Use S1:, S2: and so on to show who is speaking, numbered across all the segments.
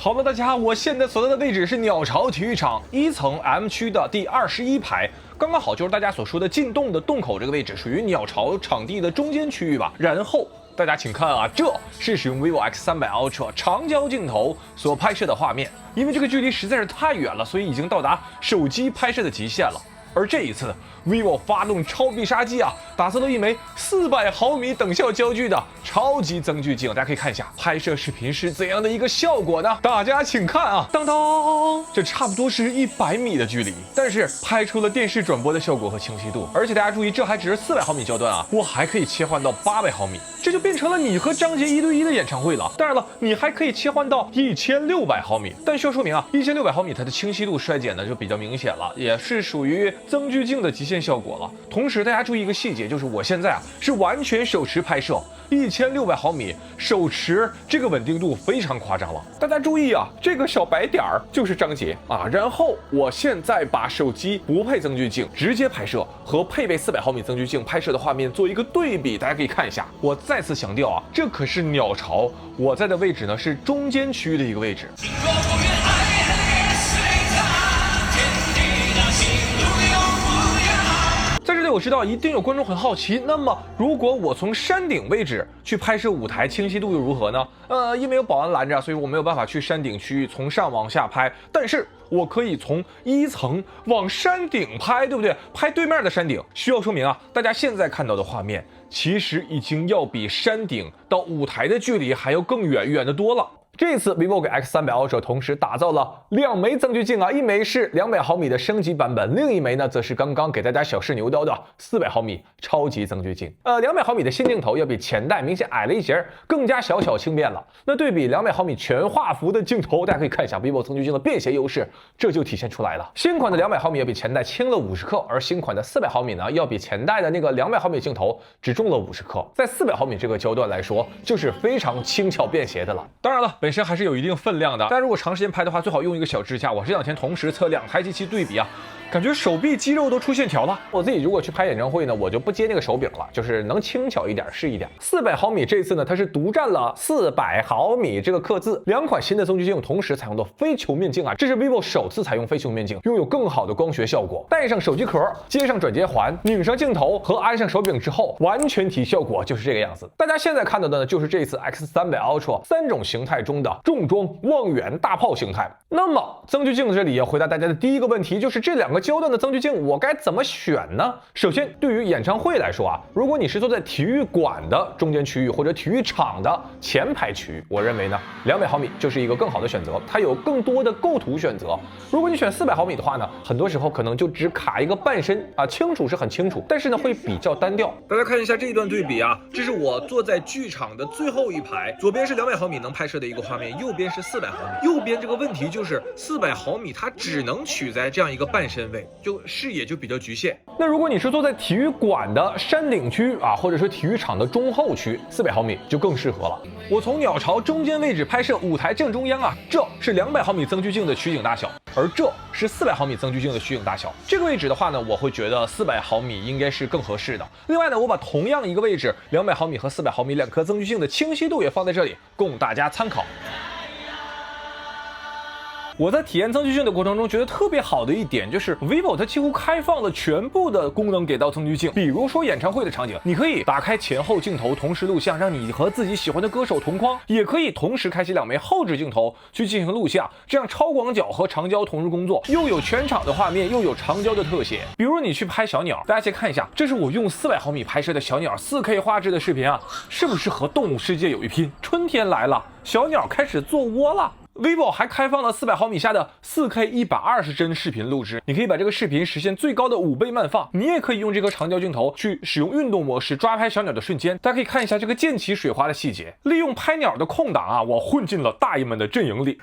S1: 好了，大家，我现在所在的位置是鸟巢体育场1层 M 区的第21排，刚刚好就是大家所说的进洞的洞口这个位置，属于鸟巢场地的中间区域吧。然后大家请看啊，这是使用 vivo X300 Ultra 长焦镜头所拍摄的画面，因为这个距离实在是太远了，所以已经到达手机拍摄的极限了。而这一次 vivo 发动超必杀技啊，打造了一枚400毫米等效焦距的超级增距镜，大家可以看一下拍摄视频是怎样的一个效果呢？大家请看啊，当当，这差不多是100米的距离，但是拍出了电视转播的效果和清晰度。而且大家注意，这还只是400毫米焦段啊，我还可以切换到800毫米，这就变成了你和张杰1对1的演唱会了。当然了，你还可以切换到1600毫米，但需要说明啊，1600毫米它的清晰度衰减呢就比较明显了，也是属于增距镜的极限效果了。同时大家注意一个细节，就是我现在啊是完全手持拍摄，1600毫米手持，这个稳定度非常夸张了。大家注意啊，这个小白点儿就是张杰啊。然后我现在把手机不配增距镜直接拍摄和配备400毫米增距镜拍摄的画面做一个对比，大家可以看一下。我再次强调啊，这可是鸟巢，我在的位置呢是中间区域的一个位置。在这里我知道一定有观众很好奇，那么如果我从山顶位置去拍摄舞台，清晰度又如何呢？因为有保安拦着，所以我没有办法去山顶区域从上往下拍，但是我可以从1层往山顶拍，对不对？拍对面的山顶。需要说明啊，大家现在看到的画面其实已经要比山顶到舞台的距离还要更远，远得多了。这次 vivo 给 X300 Ultra 同时打造了2枚增距镜啊，一枚是200毫米的升级版本，另一枚呢则是刚刚给大家小试牛刀的400毫米超级增距镜。200毫米的新镜头要比前代明显矮了一截，更加小巧轻便了。那对比200毫米全画幅的镜头，大家可以看一下 vivo 增距镜的便携优势，这就体现出来了。新款的200毫米要比前代轻了50克，而新款的400毫米呢要比前代的那个200毫米镜头只重了50克，在400毫米这个焦段来说，就是非常轻巧便携的了。当然了，本身还是有一定分量的，大家如果长时间拍的话，最好用一个小支架。我这两天同时测2台机器对比啊，感觉手臂肌肉都出线条了。我自己如果去拍演唱会呢，我就不接那个手柄了，就是能轻巧一点是一点。400毫米这次呢，它是独占了400毫米这个刻字。2款新的增距镜同时采用的非球面镜啊，这是 vivo 首次采用非球面镜，拥有更好的光学效果。带上手机壳，接上转接环，拧上镜头和安上手柄之后，完全体效果就是这个样子。大家现在看到的呢，就是这次 X300 Ultra 3种形态中的重装望远大炮形态。那么增距镜这里要回答大家的第一个问题，就是这2个焦段的增距镜我该怎么选呢？首先，对于演唱会来说啊，如果你是坐在体育馆的中间区域或者体育场的前排区域，我认为呢200毫米就是一个更好的选择，它有更多的构图选择。如果你选400毫米的话呢，很多时候可能就只卡一个半身啊，清楚是很清楚，但是呢会比较单调。大家看一下这一段对比啊，这是我坐在剧场的最后一排，左边是200毫米能拍摄的一个画面，右边是400毫米。右边这个问题就是400毫米它只能取在这样一个半身位，就视野就比较局限。那如果你是坐在体育馆的山顶区啊，或者是体育场的中后区，400毫米就更适合了。我从鸟巢中间位置拍摄舞台正中央啊，这是200毫米增距镜的取景大小，而这是400毫米增距镜的取景大小。这个位置的话呢，我会觉得400毫米应该是更合适的。另外呢，我把同样一个位置200毫米和400毫米2颗增距镜的清晰度也放在这里，供大家参考。我在体验增距镜的过程中觉得特别好的一点就是 vivo 它几乎开放了全部的功能给到增距镜。比如说演唱会的场景，你可以打开前后镜头同时录像，让你和自己喜欢的歌手同框，也可以同时开启2枚后置镜头去进行录像，这样超广角和长焦同时工作，又有全场的画面，又有长焦的特写。比如你去拍小鸟，大家先看一下，这是我用400毫米拍摄的小鸟 4K 画质的视频啊，是不是和动物世界有一拼？春天来了，小鸟开始做窝了。vivo 还开放了400毫米下的 4K 120帧视频录制，你可以把这个视频实现最高的5倍慢放。你也可以用这个长焦镜头去使用运动模式抓拍小鸟的瞬间。大家可以看一下这个溅起水花的细节，利用拍鸟的空档啊，我混进了大爷们的阵营里。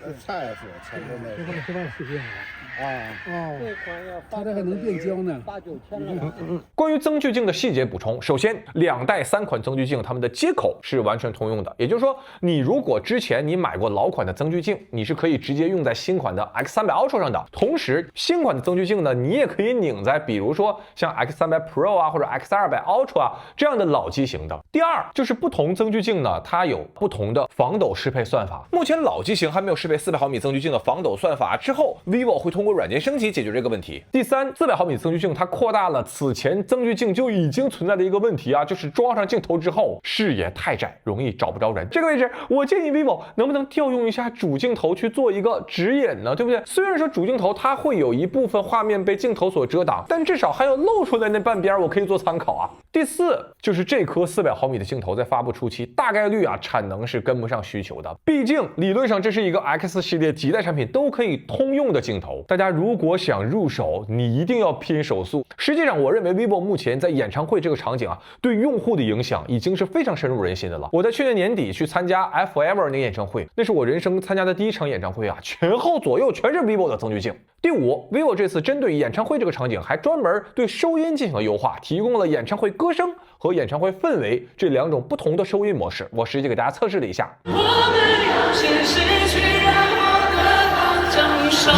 S2: 这款要它这还能变焦呢，8、9千了。
S1: 关于增距镜的细节补充，首先2代3款增距镜它们的接口是完全通用的，也就是说，你如果之前你买过老款的增距镜，你是可以直接用在新款的 X300 Ultra 上的。同时，新款的增距镜呢，你也可以拧在比如说像 X300 Pro 啊或者 X200 Ultra 啊这样的老机型的。第二就是不同增距镜呢，它有不同的防抖适配算法。目前老机型还没有适配400毫米增距镜的防抖算法，之后 vivo 会通过软件升级解决这个问题。第三，400毫米增距镜它扩大了此前增距镜就已经存在的一个问题啊，就是装上镜头之后视野太窄，容易找不着人。这个位置，我建议 vivo 能不能调用一下主镜头去做一个指引呢？对不对？虽然说主镜头它会有一部分画面被镜头所遮挡，但至少还有露出来那半边，我可以做参考啊。第四，就是这颗400毫米的镜头在发布初期大概率产能是跟不上需求的，毕竟理论上这是一个 X 系列几代产品都可以通用的镜头。大家如果想入手，你一定要拼手速。实际上，我认为 vivo 目前在演唱会这个场景对用户的影响已经是非常深入人心的了。我在去年年底去参加 Forever 那个演唱会，那是我人生参加的第一场演唱会前后左右全是 vivo 的增距镜。第五 ，vivo 这次针对演唱会这个场景还专门对收音进行了优化，提供了演唱会歌声和演唱会氛围这2种不同的收音模式。我实际给大家测试了一下。我们有些失去让我得到奖赏，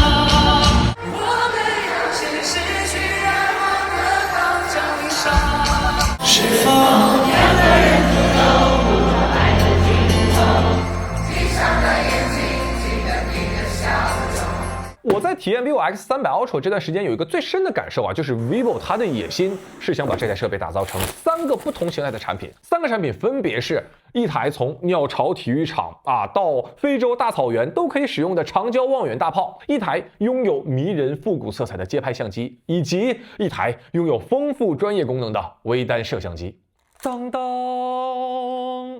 S1: 我们有些失去让我得到奖赏，是否两个人走到不可爱的尽头，闭上了眼睛，记得你的笑容。我在体验 vivo X300 Ultra 这段时间有一个最深的感受就是 vivo 它的野心是想把这台设备打造成3个不同形态的产品。3个产品分别是一台从鸟巢体育场到非洲大草原都可以使用的长焦望远大炮，一台拥有迷人复古色彩的街拍相机，以及一台拥有丰富专业功能的微单摄像机。当当。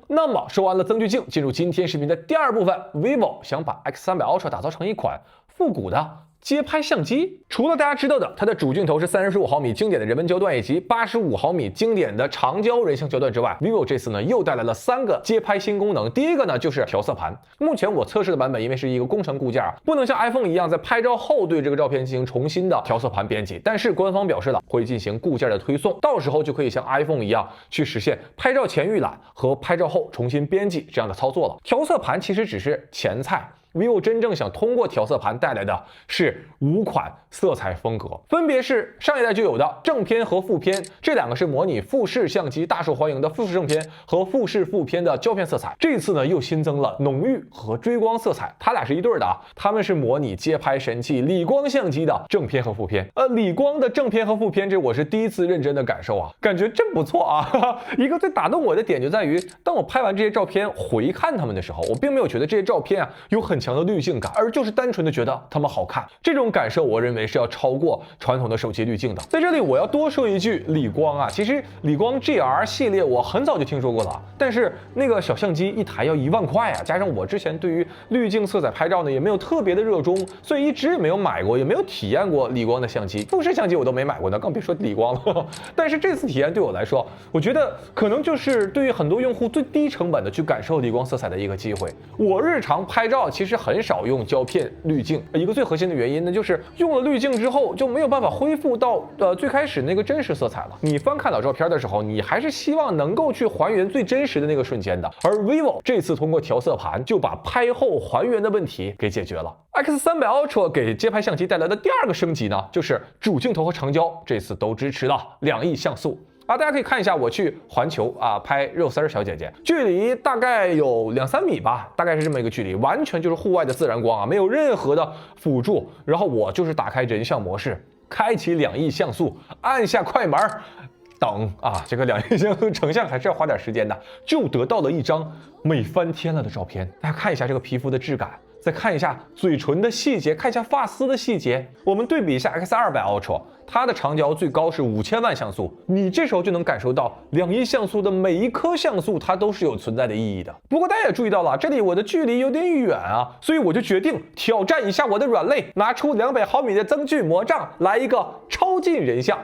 S1: 那么说完了增距镜，进入今天视频的第2部分 ，vivo 想把 X300 Ultra 打造成一款复古的街拍相机。除了大家知道的它的主镜头是35毫米经典的人文焦段以及85毫米经典的长焦人像焦段之外， vivo 这次呢又带来了3个街拍新功能。第一个呢就是调色盘。目前我测试的版本因为是一个工程固件，不能像 iPhone 一样在拍照后对这个照片进行重新的调色盘编辑，但是官方表示了会进行固件的推送，到时候就可以像 iPhone 一样去实现拍照前预览和拍照后重新编辑这样的操作了。调色盘其实只是前菜，vivo 真正想通过调色盘带来的是5款色彩风格，分别是上一代就有的正片和副片，这2个是模拟富士相机大受欢迎的富士正片和富士副片的胶片色彩。这次呢又新增了浓郁和追光色彩，它俩是一对的它们是模拟街拍神器理光相机的正片和副片。理光的正片和副片，这我是第一次认真的感受感觉真不错一个最打动我的点就在于，当我拍完这些照片回看它们的时候，我并没有觉得这些照片有很强的滤镜感，而就是单纯的觉得它们好看。这种感受我认为是要超过传统的手机滤镜的。在这里我要多说一句，理光其实理光 GR 系列我很早就听说过了，但是那个小相机一台要1万块加上我之前对于滤镜色彩拍照呢也没有特别的热衷，所以一直也没有买过，也没有体验过理光的相机。富士相机我都没买过呢，更别说理光了但是这次体验对我来说，我觉得可能就是对于很多用户最低成本的去感受理光色彩的一个机会。我日常拍照其实很少用胶片滤镜，一个最核心的原因呢就是用了滤镜之后就没有办法恢复到最开始那个真实色彩了。你翻看老照片的时候，你还是希望能够去还原最真实的那个瞬间的，而 vivo 这次通过调色盘就把拍后还原的问题给解决了。X300 Ultra 给街拍相机带来的第2个升级呢，就是主镜头和长焦这次都支持了2亿像素。大家可以看一下，我去环球拍肉丝小姐姐，距离大概有2-3米吧，大概是这么一个距离，完全就是户外的自然光没有任何的辅助。然后我就是打开人像模式，开启2亿像素，按下快门，等这个2亿像素成像还是要花点时间的，就得到了一张美翻天了的照片。大家看一下这个皮肤的质感，再看一下嘴唇的细节，看一下发丝的细节。我们对比一下 X200 Ultra， 它的长焦最高是5000万像素，你这时候就能感受到2亿像素的每一颗像素它都是有存在的意义的。不过大家也注意到了，这里我的距离有点远所以我就决定挑战一下我的软肋，拿出200毫米的增距魔杖，来一个超近人像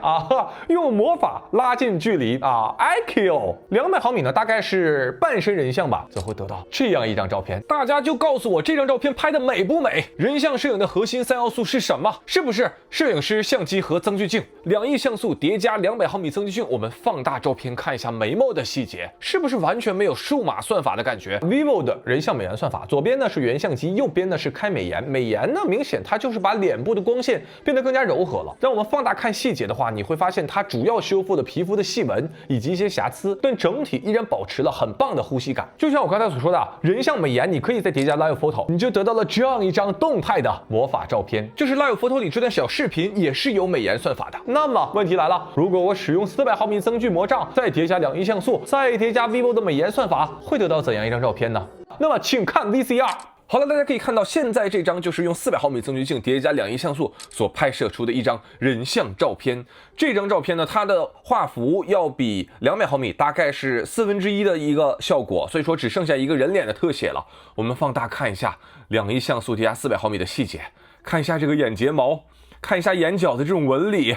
S1: 用魔法拉近距离IQ 200毫米呢，大概是半身人像吧，则会得到这样一张照片。大家就告诉我这张照片片拍的美不美？人像摄影的核心3要素是什么？是不是摄影师、相机和增距镜？2亿像素叠加200毫米增距镜，我们放大照片看一下眉毛的细节，是不是完全没有数码算法的感觉 ？vivo 的人像美颜算法，左边呢是原相机，右边呢是开美颜。美颜呢，明显它就是把脸部的光线变得更加柔和了。让我们放大看细节的话，你会发现它主要修复了皮肤的细纹以及一些瑕疵，但整体依然保持了很棒的呼吸感。就像我刚才所说的，人像美颜，你可以再叠加 Live Photo， 你就得到了这样一张动态的魔法照片。就是 Live Photo 里这段小视频也是有美颜算法的。那么问题来了，如果我使用400毫米增距魔杖，再叠加2亿像素，再叠加 vivo 的美颜算法，会得到怎样一张照片呢？那么请看 VCR。好了，大家可以看到，现在这张就是用400毫米增距镜叠加2亿像素所拍摄出的一张人像照片。这张照片呢，它的画幅要比200毫米大概是1/4的一个效果，所以说只剩下一个人脸的特写了。我们放大看一下2亿像素叠加400毫米的细节，看一下这个眼睫毛，看一下眼角的这种纹理。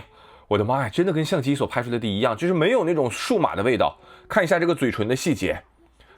S1: 我的妈呀，真的跟相机所拍出来的一样，就是没有那种数码的味道。看一下这个嘴唇的细节。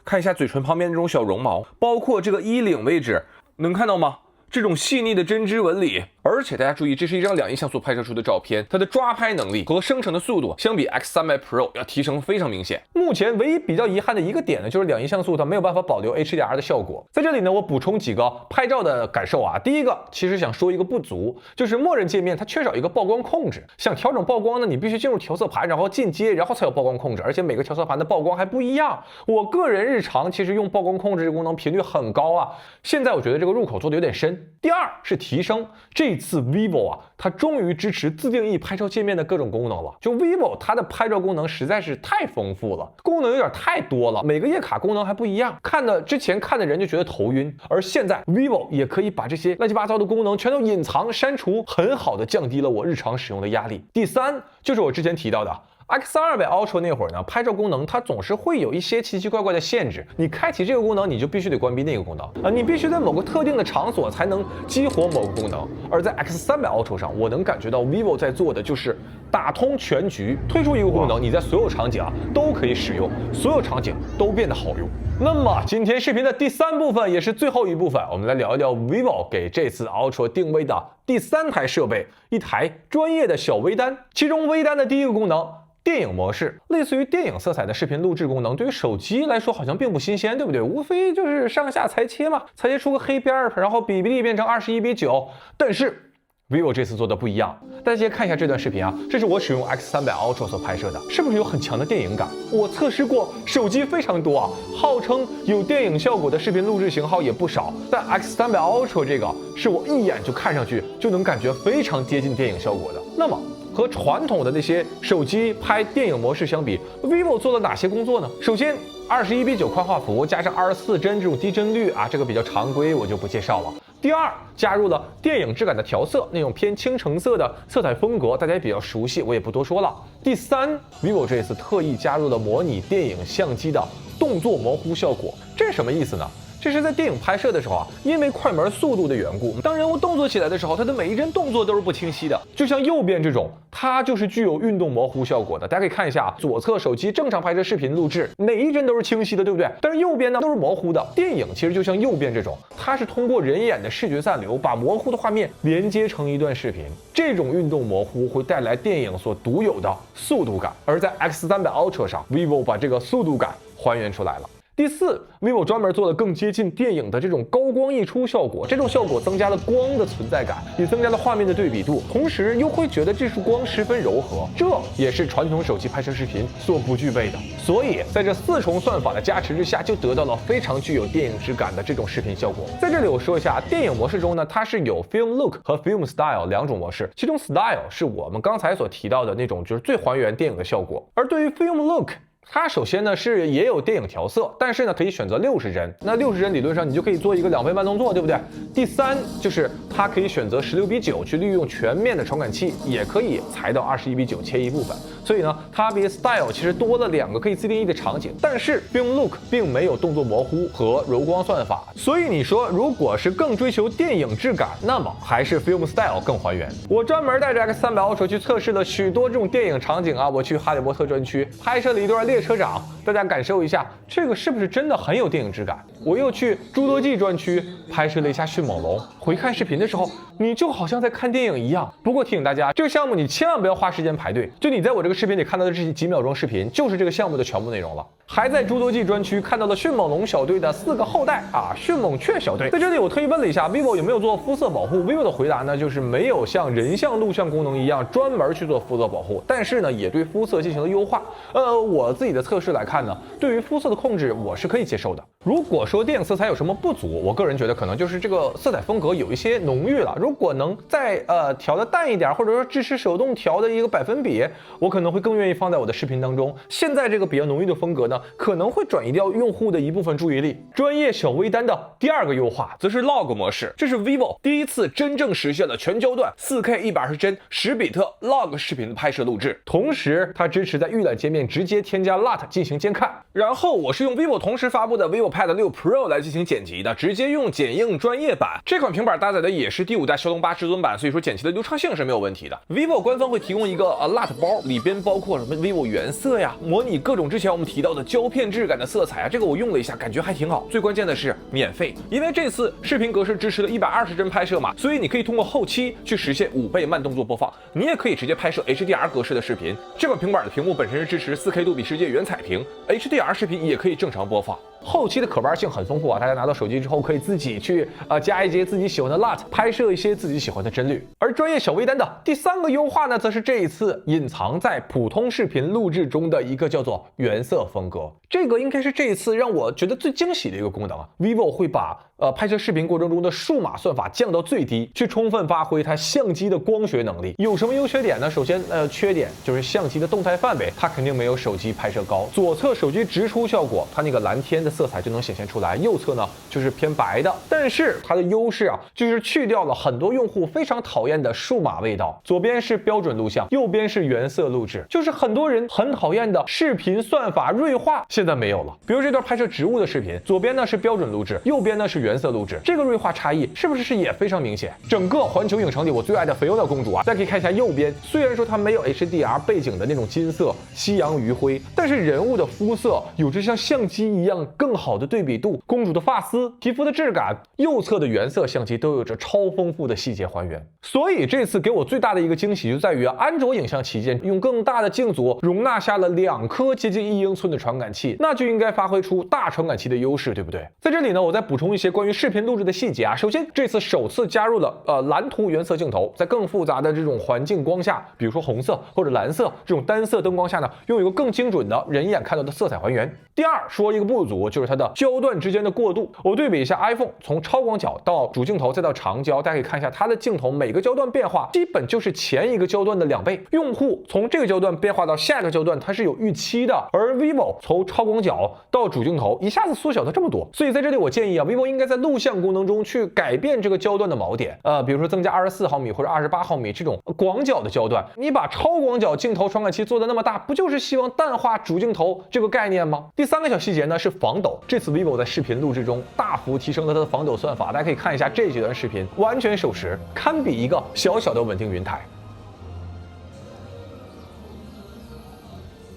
S1: 看一下嘴唇旁边这种小绒毛，包括这个衣领位置，能看到吗？这种细腻的针织纹理。而且大家注意，这是一张2亿像素拍摄出的照片，它的抓拍能力和生成的速度相比 X300 Pro 要提升非常明显。目前唯一比较遗憾的一个点呢，就是2亿像素它没有办法保留 HDR 的效果。在这里呢，我补充几个拍照的感受啊。第一个，其实想说一个不足，就是默认界面它缺少一个曝光控制。想调整曝光呢，你必须进入调色盘，然后进阶，然后才有曝光控制，而且每个调色盘的曝光还不一样。我个人日常其实用曝光控制这个功能频率很高啊，现在我觉得这个入口做的有点深。第二是提升，这次 vivo 啊，它终于支持自定义拍照界面的各种功能了。就 vivo 它的拍照功能实在是太丰富了，功能有点太多了，每个页卡功能还不一样，之前看的人就觉得头晕。而现在 vivo 也可以把这些乱七八糟的功能全都隐藏删除，很好的降低了我日常使用的压力。第三就是我之前提到的X200 Ultra 那会儿呢，拍照功能它总是会有一些奇奇怪怪的限制，你开启这个功能，你就必须得关闭那个功能你必须在某个特定的场所才能激活某个功能。而在 X300 Ultra 上，我能感觉到 vivo 在做的就是打通全局，推出一个功能，你在所有场景都可以使用，所有场景都变得好用。那么今天视频的第3部分也是最后一部分，我们来聊一聊 vivo 给这次 Ultra 定位的第3台设备，一台专业的小微单。其中微单的第一个功能，电影模式，类似于电影色彩的视频录制功能，对于手机来说好像并不新鲜，对不对？无非就是上下裁切嘛，裁切出个黑边，然后比例变成21:9。但是 vivo 这次做的不一样，大家先看一下这段视频啊，这是我使用 X300 Ultra 所拍摄的，是不是有很强的电影感？我测试过，手机非常多啊，号称有电影效果的视频录制型号也不少，但 X300 Ultra 这个是我一眼就看上去就能感觉非常接近电影效果的。那么和传统的那些手机拍电影模式相比 ，vivo 做了哪些工作呢？首先，21:9宽画幅加上24帧这种低帧率啊，这个比较常规，我就不介绍了。第二，加入了电影质感的调色，那种偏青橙色的色彩风格，大家也比较熟悉，我也不多说了。第三 ，vivo 这次特意加入了模拟电影相机的动作模糊效果，这是什么意思呢？这是在电影拍摄的时候啊，因为快门速度的缘故，当人物动作起来的时候，它的每一帧动作都是不清晰的。就像右边这种，它就是具有运动模糊效果的。大家可以看一下，左侧手机正常拍摄视频录制，每一帧都是清晰的，对不对？但是右边呢都是模糊的。电影其实就像右边这种，它是通过人眼的视觉暂留，把模糊的画面连接成一段视频。这种运动模糊会带来电影所独有的速度感，而在 X300 Ultra 上 ，vivo 把这个速度感还原出来了。第四 ，vivo 专门做了更接近电影的这种高光溢出效果，这种效果增加了光的存在感，也增加了画面的对比度，同时又会觉得这束光十分柔和，这也是传统手机拍摄视频所不具备的。所以在这4重算法的加持之下，就得到了非常具有电影质感的这种视频效果。在这里我说一下，电影模式中呢，它是有 Film Look 和 Film Style 2种模式，其中 Style 是我们刚才所提到的那种，就是最还原电影的效果，而对于 Film Look，它首先呢是也有电影调色，但是呢可以选择60帧，那60帧理论上你就可以做一个2倍慢动作，对不对？第三就是它可以选择16:9去利用全面的传感器，也可以裁到21:9切一部分。所以呢，它比 Style 其实多了2个可以自定义的场景，但是 Film Look 并没有动作模糊和柔光算法。所以你说如果是更追求电影质感，那么还是 Film Style 更还原。我专门带着 X300 Ultra 去测试了许多这种电影场景啊，我去哈利波特专区拍摄了一段列车长，大家感受一下，这个是不是真的很有电影质感？我又去侏罗纪专区拍摄了一下迅猛龙，回看视频的时候，你就好像在看电影一样。不过提醒大家，这个项目你千万不要花时间排队，就你在我这个视频里看到的这几秒钟视频，就是这个项目的全部内容了。还在侏罗纪专区看到了迅猛龙小队的4个后代啊，迅猛雀小队。在这里我特意问了一下 vivo 有没有做肤色保护 ，vivo 的回答呢就是没有像人像录像功能一样专门去做肤色保护，但是呢也对肤色进行了优化。我自己的测试来看呢，对于肤色的控制我是可以接受的。如果说电影色彩有什么不足，我个人觉得可能就是这个色彩风格有一些浓郁了。如果能再调的淡一点，或者说支持手动调的一个百分比，我可能会更愿意放在我的视频当中。现在这个比较浓郁的风格呢，可能会转移掉用户的一部分注意力。专业小微单的第二个优化则是 log 模式，这是 vivo 第一次真正实现了全焦段 4K 120帧10比特 log 视频的拍摄录制，同时它支持在预览界面直接添加 LUT 进行监看。然后我是用 vivo 同时发布的 vivo Pad 6 Pro 来进行剪辑的，直接用剪映专业版。这款平板搭载的也是第5代骁龙8至尊版，所以说剪辑的流畅性是没有问题的。vivo 官方会提供一个LUT 包，里边包括什么 vivo 原色呀，模拟各种之前我们提到的胶片质感的色彩啊，这个我用了一下，感觉还挺好。最关键的是免费，因为这次视频格式支持了120帧拍摄嘛，所以你可以通过后期去实现5倍慢动作播放，你也可以直接拍摄 HDR 格式的视频。这款平板的屏幕本身是支持4K 杜比世界原彩屏 ，HDR 视频也可以正常播放。后期的可玩性很丰富啊，大家拿到手机之后可以自己去加一些自己喜欢的 LUT， 拍摄一些自己喜欢的帧率。而专业小微单的第3个优化呢，则是这一次隐藏在普通视频录制中的一个叫做原色风格。这个应该是这一次让我觉得最惊喜的一个功能啊 ，vivo 会把拍摄视频过程中的数码算法降到最低，去充分发挥它相机的光学能力。有什么优缺点呢？首先缺点就是相机的动态范围，它肯定没有手机拍摄高。左侧手机直出效果，它那个蓝天的色彩就能显现出来，右侧呢就是偏白的。但是它的优势啊，就是去掉了很多用户非常讨厌的数码味道。左边是标准录像，右边是原色录制，就是很多人很讨厌的视频算法锐化，现在没有了。比如这段拍摄植物的视频，左边呢是标准录制，右边呢是原色录制，这个锐化差异是不是也非常明显？整个环球影城里我最爱的菲欧娜公主啊，大家可以看一下右边，虽然说它没有 HDR 背景的那种金色、夕阳余晖，但是人物的肤色有着像相机一样更好的对比度，公主的发丝、皮肤的质感，右侧的原色相机都有着超丰富的细节还原。所以这次给我最大的一个惊喜就在于安卓影像旗舰用更大的镜组容纳下了2颗接近1英寸的传感器，那就应该发挥出大传感器的优势，对不对？在这里呢，我再补充一些关于视频录制的细节啊。首先，这次首次加入了蓝图原色镜头，在更复杂的这种环境光下，比如说红色或者蓝色这种单色灯光下呢，拥有一个更精准的人眼看到的色彩还原。第二，说一个不足，就是它的焦段之间的过渡。我对比一下 iPhone 从超广角到主镜头再到长焦，大家可以看一下它的镜头每个焦段变化基本就是前一个焦段的2倍。用户从这个焦段变化到下一个焦段，它是有预期的，而 vivo 从超广角到主镜头一下子缩小了这么多。所以在这里我建议啊 vivo 应该在录像功能中去改变这个焦段的锚点，比如说增加24毫米或者28毫米这种广角的焦段。你把超广角镜头传感器做得那么大，不就是希望淡化主镜头这个概念吗？第3个小细节呢是防抖，这次 vivo 在视频录制中大幅提升了它的防抖算法，大家可以看一下这几段视频，完全守时，堪比一个小小的稳定云台。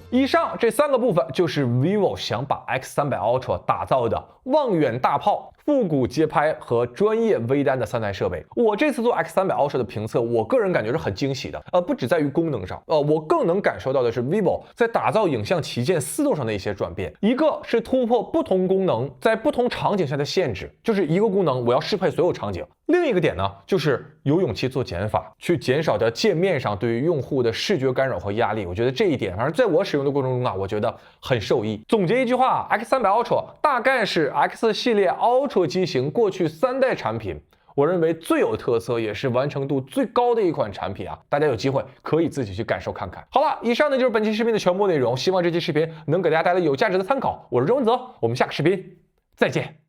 S1: 以上这3个部分就是 vivo 想把 X300 Ultra 打造的望远大炮、复古街拍和专业微单的3台设备。我这次做 X300 Ultra 的评测，我个人感觉是很惊喜的。不只在于功能上，我更能感受到的是 vivo 在打造影像旗舰思路上的一些转变。一个是突破不同功能在不同场景下的限制，就是一个功能我要适配所有场景。另一个点呢，就是有勇气做减法，去减少掉界面上对于用户的视觉干扰和压力。我觉得这一点，反正在我使用的过程中啊，我觉得很受益。总结一句话 ，X300 Ultra 大概是 X 系列 Ultra 机型过去3代产品，我认为最有特色也是完成度最高的一款产品啊！大家有机会可以自己去感受看看。好了，以上呢就是本期视频的全部内容，希望这期视频能给大家带来有价值的参考。我是周文泽，我们下个视频再见。